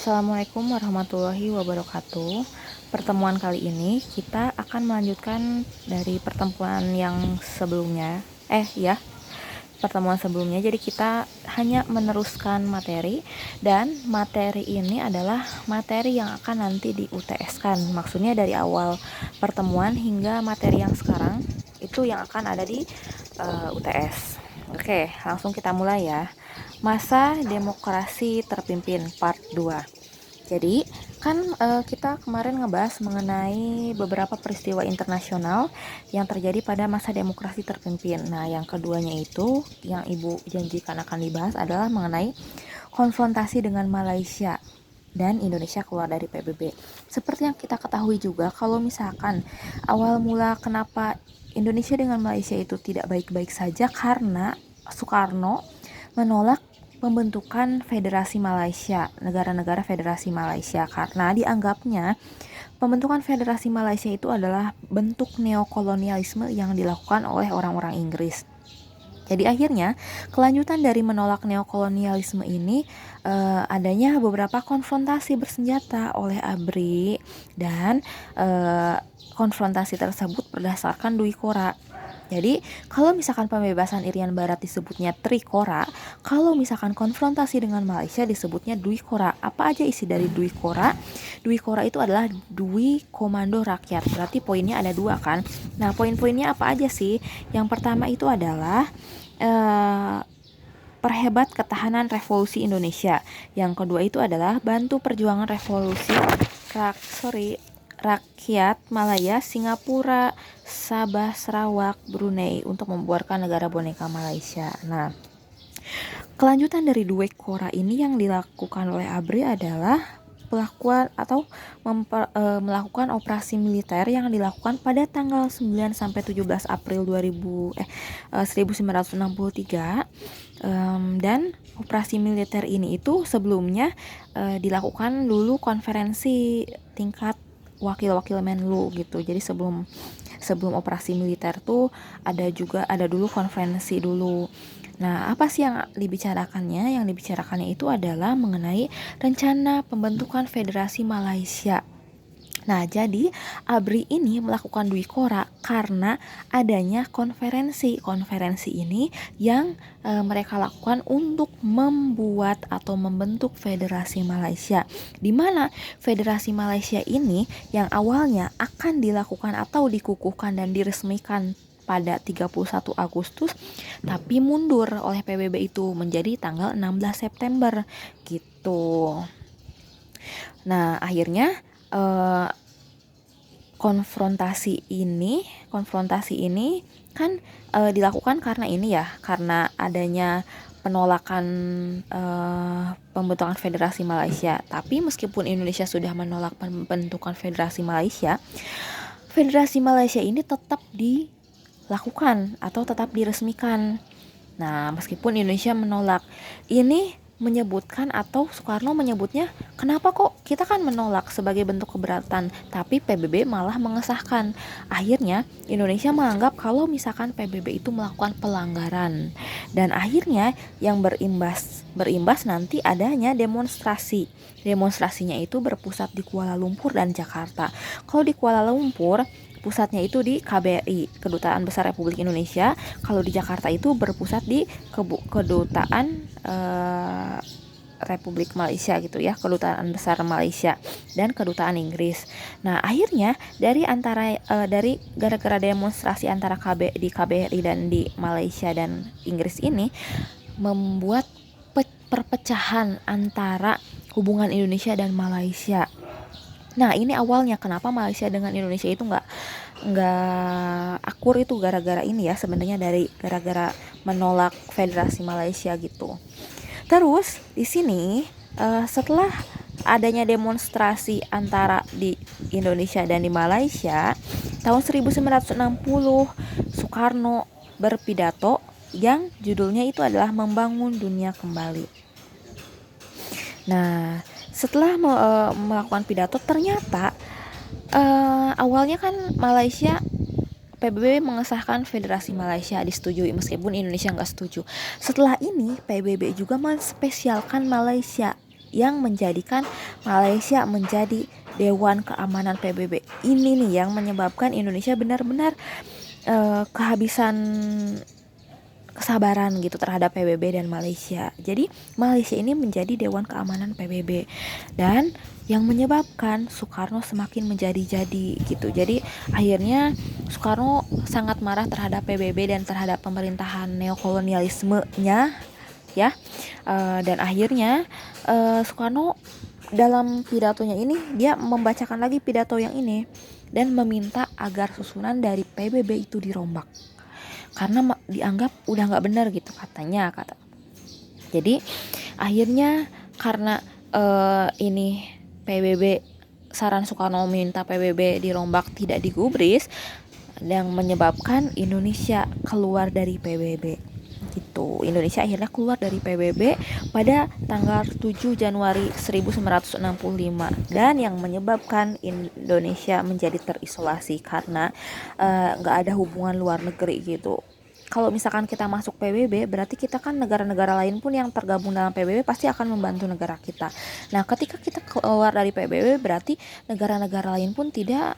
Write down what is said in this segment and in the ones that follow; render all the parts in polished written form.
Assalamualaikum warahmatullahi wabarakatuh. Pertemuan kali ini kita akan melanjutkan dari pertemuan yang sebelumnya. Pertemuan sebelumnya. Jadi kita hanya meneruskan materi, dan materi ini adalah materi yang akan nanti di UTS-kan. Maksudnya dari awal pertemuan hingga materi yang sekarang itu yang akan ada di UTS. Oke, langsung kita mulai ya. Masa demokrasi terpimpin part 2. Jadi kan kita kemarin ngebahas mengenai beberapa peristiwa internasional yang terjadi pada masa demokrasi terpimpin. Nah, yang keduanya itu yang Ibu janjikan akan dibahas adalah mengenai konfrontasi dengan Malaysia dan Indonesia keluar dari PBB. Seperti yang kita ketahui juga, kalau misalkan awal mula kenapa Indonesia dengan Malaysia itu tidak baik-baik saja, karena Soekarno menolak pembentukan Federasi Malaysia, negara-negara Federasi Malaysia, karena dianggapnya pembentukan Federasi Malaysia itu adalah bentuk neokolonialisme yang dilakukan oleh orang-orang Inggris. Jadi akhirnya kelanjutan dari menolak neokolonialisme ini adanya beberapa konfrontasi bersenjata oleh ABRI, dan konfrontasi tersebut berdasarkan Dwi Kora. Jadi kalau misalkan pembebasan Irian Barat disebutnya Trikora, kalau misalkan konfrontasi dengan Malaysia disebutnya Dwi Kora. Apa aja isi dari Dwi Kora? Dwi Kora itu adalah Dwi Komando Rakyat. Berarti poinnya ada 2 kan? Nah, poin-poinnya apa aja sih? Yang pertama itu adalah perhebat ketahanan revolusi Indonesia. Yang kedua itu adalah bantu perjuangan revolusi rakyat Malaya, Singapura, Sabah, Sarawak, Brunei untuk membuarkan negara boneka Malaysia. Nah, kelanjutan dari Dwi Kora ini yang dilakukan oleh ABRI adalah melakukan operasi militer yang dilakukan pada tanggal 9 sampai 17 April 1963. Dan operasi militer ini itu sebelumnya dilakukan dulu konferensi tingkat wakil-wakil Menlu gitu. Jadi sebelum operasi militer tuh ada dulu konferensi dulu. Nah, apa sih yang dibicarakannya? Yang dibicarakannya itu adalah mengenai rencana pembentukan Federasi Malaysia. Nah, jadi ABRI ini melakukan Dwi Kora karena adanya konferensi ini yang mereka lakukan untuk membuat atau membentuk Federasi Malaysia, di mana Federasi Malaysia ini yang awalnya akan dilakukan atau dikukuhkan dan diresmikan pada 31 Agustus, tapi mundur oleh PBB itu menjadi tanggal 16 September gitu. Nah, akhirnya konfrontasi ini kan dilakukan karena adanya penolakan pembentukan Federasi Malaysia. Tapi meskipun Indonesia sudah menolak pembentukan Federasi Malaysia ini tetap dilakukan atau tetap diresmikan. Nah, meskipun Indonesia menolak, ini menyebutkan atau Soekarno menyebutnya, kenapa kok kita kan menolak sebagai bentuk keberatan, tapi PBB malah mengesahkan. Akhirnya Indonesia menganggap kalau misalkan PBB itu melakukan pelanggaran, dan akhirnya yang berimbas nanti adanya demonstrasinya itu berpusat di Kuala Lumpur dan Jakarta. Kalau di Kuala Lumpur pusatnya itu di KBRI, Kedutaan Besar Republik Indonesia. Kalau di Jakarta itu berpusat di Kedutaan Republik Malaysia gitu ya, Kedutaan Besar Malaysia dan Kedutaan Inggris. Nah, akhirnya dari gara-gara demonstrasi antara di KBRI dan di Malaysia dan Inggris ini membuat perpecahan antara hubungan Indonesia dan Malaysia. Nah, ini awalnya kenapa Malaysia dengan Indonesia itu nggak akur itu gara-gara ini ya, sebenarnya gara-gara menolak Federasi Malaysia gitu. Terus di sini setelah adanya demonstrasi antara di Indonesia dan di Malaysia, tahun 1960 Soekarno berpidato yang judulnya itu adalah Membangun Dunia Kembali. Nah, setelah melakukan pidato, ternyata awalnya kan Malaysia, PBB mengesahkan Federasi Malaysia disetujui meskipun Indonesia nggak setuju. Setelah ini PBB juga menspesialkan Malaysia yang menjadikan Malaysia menjadi Dewan Keamanan PBB. Ini nih yang menyebabkan Indonesia benar-benar kehabisan kesabaran gitu terhadap PBB dan Malaysia. Jadi Malaysia ini menjadi Dewan Keamanan PBB dan yang menyebabkan Soekarno semakin menjadi-jadi gitu. Jadi akhirnya Soekarno sangat marah terhadap PBB dan terhadap pemerintahan neokolonialismenya ya. Dan akhirnya Soekarno dalam pidatonya ini dia membacakan lagi pidato yang ini dan meminta agar susunan dari PBB itu dirombak karena dianggap udah nggak benar gitu kata. Jadi akhirnya karena ini PBB, saran Soekarno minta PBB dirombak tidak digubris yang menyebabkan Indonesia keluar dari PBB gitu. Indonesia akhirnya keluar dari PBB pada tanggal 7 Januari 1965 dan yang menyebabkan Indonesia menjadi terisolasi karena nggak ada hubungan luar negeri gitu. Kalau misalkan kita masuk PBB, berarti kita kan negara-negara lain pun yang tergabung dalam PBB pasti akan membantu negara kita. Nah, ketika kita keluar dari PBB, berarti negara-negara lain pun tidak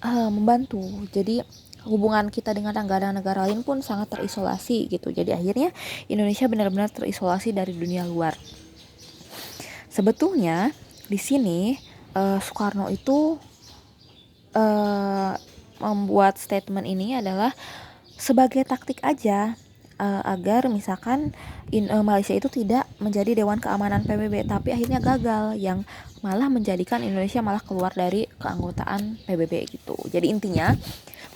membantu. Jadi hubungan kita dengan negara-negara lain pun sangat terisolasi gitu. Jadi akhirnya Indonesia benar-benar terisolasi dari dunia luar. Sebetulnya di sini Soekarno itu membuat statement ini adalah sebagai taktik aja agar misalkan Malaysia itu tidak menjadi Dewan Keamanan PBB, tapi akhirnya gagal yang malah menjadikan Indonesia malah keluar dari keanggotaan PBB gitu. Jadi intinya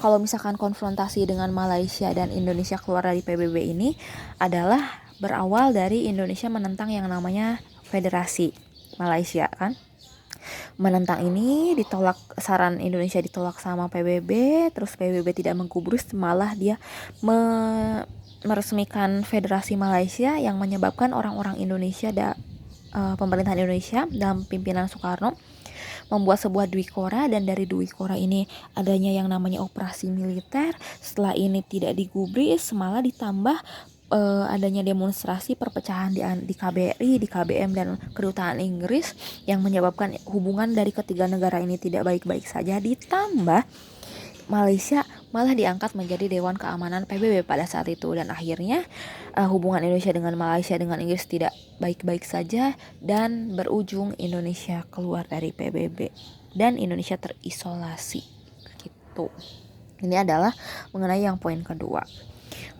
kalau misalkan konfrontasi dengan Malaysia dan Indonesia keluar dari PBB ini adalah berawal dari Indonesia menentang yang namanya Federasi Malaysia kan. Menentang ini ditolak, saran Indonesia ditolak sama PBB, terus PBB tidak menggubris, malah dia meresmikan Federasi Malaysia yang menyebabkan orang-orang Indonesia pemerintahan Indonesia dalam pimpinan Soekarno membuat sebuah Dwikora, dan dari Dwikora ini adanya yang namanya operasi militer. Setelah ini tidak digubris, malah ditambah adanya demonstrasi perpecahan di KBRI, di KBM dan kedutaan Inggris yang menyebabkan hubungan dari ketiga negara ini tidak baik-baik saja, ditambah Malaysia malah diangkat menjadi Dewan Keamanan PBB pada saat itu, dan akhirnya hubungan Indonesia dengan Malaysia dengan Inggris tidak baik-baik saja dan berujung Indonesia keluar dari PBB dan Indonesia terisolasi gitu. Ini adalah mengenai yang poin kedua.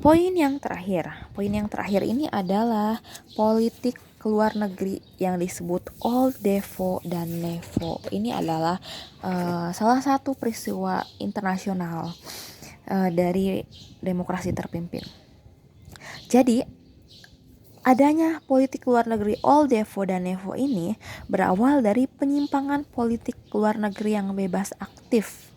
Poin yang terakhir ini adalah politik luar negeri yang disebut Old Devo dan Nevo. Ini adalah salah satu peristiwa internasional dari demokrasi terpimpin. Jadi adanya politik luar negeri Old Devo dan Nevo ini berawal dari penyimpangan politik luar negeri yang bebas aktif.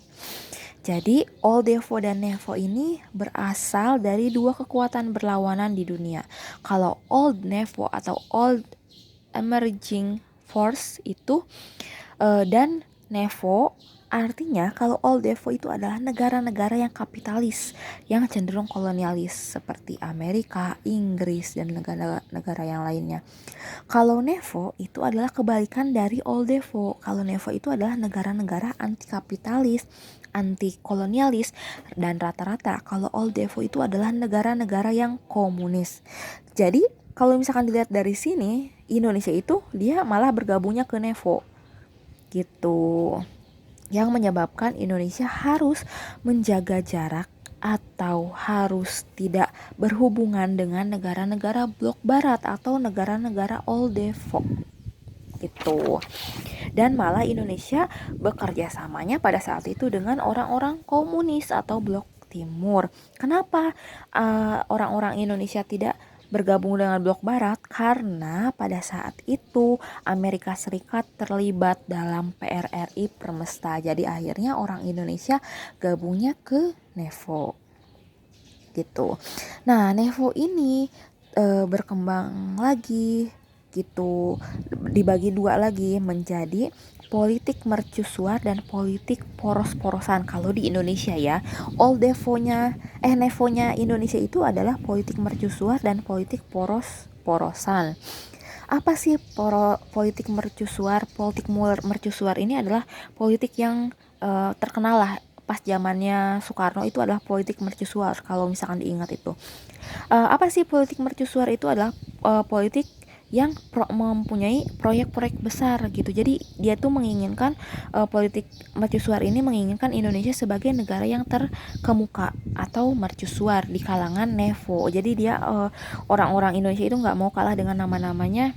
Jadi Old Devo dan Nevo ini berasal dari dua kekuatan berlawanan di dunia. Kalau Old Nevo atau Old Emerging Force itu dan Nevo artinya kalau Old Devo itu adalah negara-negara yang kapitalis, yang cenderung kolonialis seperti Amerika, Inggris dan negara-negara yang lainnya. Kalau Nevo itu adalah kebalikan dari Old Devo. Kalau Nevo itu adalah negara-negara anti kapitalis, anti kolonialis, dan rata-rata kalau Old Devo itu adalah negara-negara yang komunis. Jadi kalau misalkan dilihat dari sini, Indonesia itu dia malah bergabungnya ke Nevo gitu, yang menyebabkan Indonesia harus menjaga jarak atau harus tidak berhubungan dengan negara-negara blok barat atau negara-negara Old Devo gitu. Dan malah Indonesia bekerja samanya pada saat itu dengan orang-orang komunis atau blok timur. Kenapa orang-orang Indonesia tidak bergabung dengan blok barat? Karena pada saat itu Amerika Serikat terlibat dalam PRRI Permesta. Jadi akhirnya orang Indonesia gabungnya ke Nevo gitu. Nah, Nevo ini berkembang lagi gitu, dibagi dua lagi menjadi politik mercusuar dan politik poros-porosan. Kalau di Indonesia ya, Nevonya Indonesia itu adalah politik mercusuar dan politik poros-porosan. Apa sih politik mercusuar? Mercusuar ini adalah politik yang terkenal lah pas zamannya Soekarno, itu adalah politik mercusuar kalau misalkan diingat itu. Apa sih politik mercusuar? Itu adalah politik yang mempunyai proyek-proyek besar gitu. Jadi dia tuh menginginkan politik mercusuar ini menginginkan Indonesia sebagai negara yang terkemuka atau mercusuar di kalangan NEVO. Jadi dia orang-orang Indonesia itu nggak mau kalah dengan nama-namanya.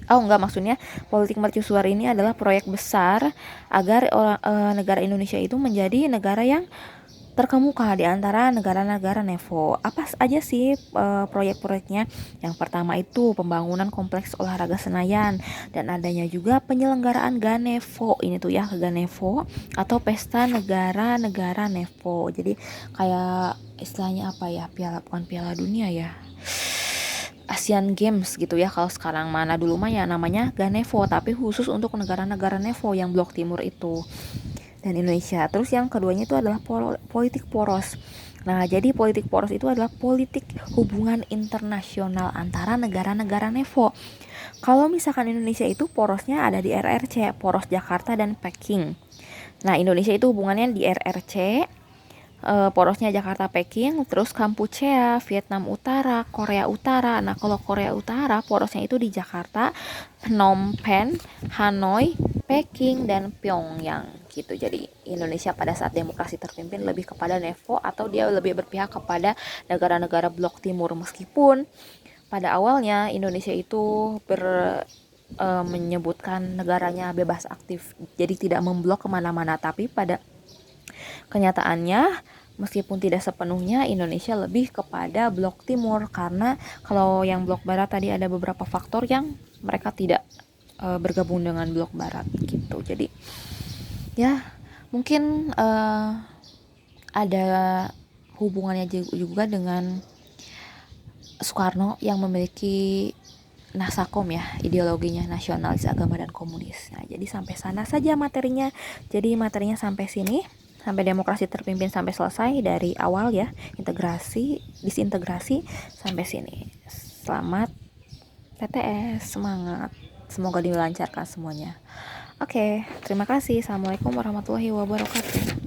Oh enggak, maksudnya politik mercusuar ini adalah proyek besar agar negara Indonesia itu menjadi negara yang terkemuka di antara negara-negara NEVO. Apa aja sih proyek-proyeknya? Yang pertama itu pembangunan kompleks olahraga Senayan, dan adanya juga penyelenggaraan Ganevo. Ini tuh ya, Ganevo atau pesta negara-negara NEVO. Jadi kayak istilahnya apa ya? Bukan Piala Dunia ya. Asian Games gitu ya kalau sekarang, mana dulu mah ya namanya Ganevo, tapi khusus untuk negara-negara NEVO yang blok timur itu dan Indonesia. Terus yang keduanya itu adalah politik poros. Nah, jadi politik poros itu adalah politik hubungan internasional antara negara-negara NEVO. Kalau misalkan Indonesia itu porosnya ada di RRC, poros Jakarta dan Peking. Nah, Indonesia itu hubungannya di RRC, porosnya Jakarta Peking, terus Kampuchea, Vietnam Utara, Korea Utara. Nah, kalau Korea Utara porosnya itu di Jakarta, Phnom Penh, Hanoi, Peking, dan Pyongyang gitu. Jadi Indonesia pada saat demokrasi terpimpin lebih kepada NEVO atau dia lebih berpihak kepada negara-negara blok timur, meskipun pada awalnya Indonesia itu menyebutkan negaranya bebas aktif, jadi tidak memblok kemana-mana, tapi pada kenyataannya meskipun tidak sepenuhnya Indonesia lebih kepada blok timur, karena kalau yang blok barat tadi ada beberapa faktor yang mereka tidak bergabung dengan blok barat gitu. Jadi ya mungkin ada hubungannya juga dengan Soekarno yang memiliki Nasakom ya, ideologinya nasionalis, agama, dan komunis. Nah, jadi sampai sana saja materinya. Jadi materinya sampai sini, sampai demokrasi terpimpin sampai selesai dari awal ya, integrasi, disintegrasi sampai sini. Selamat PTS, semangat. Semoga dilancarkan semuanya. Oke, terima kasih. Assalamualaikum warahmatullahi wabarakatuh.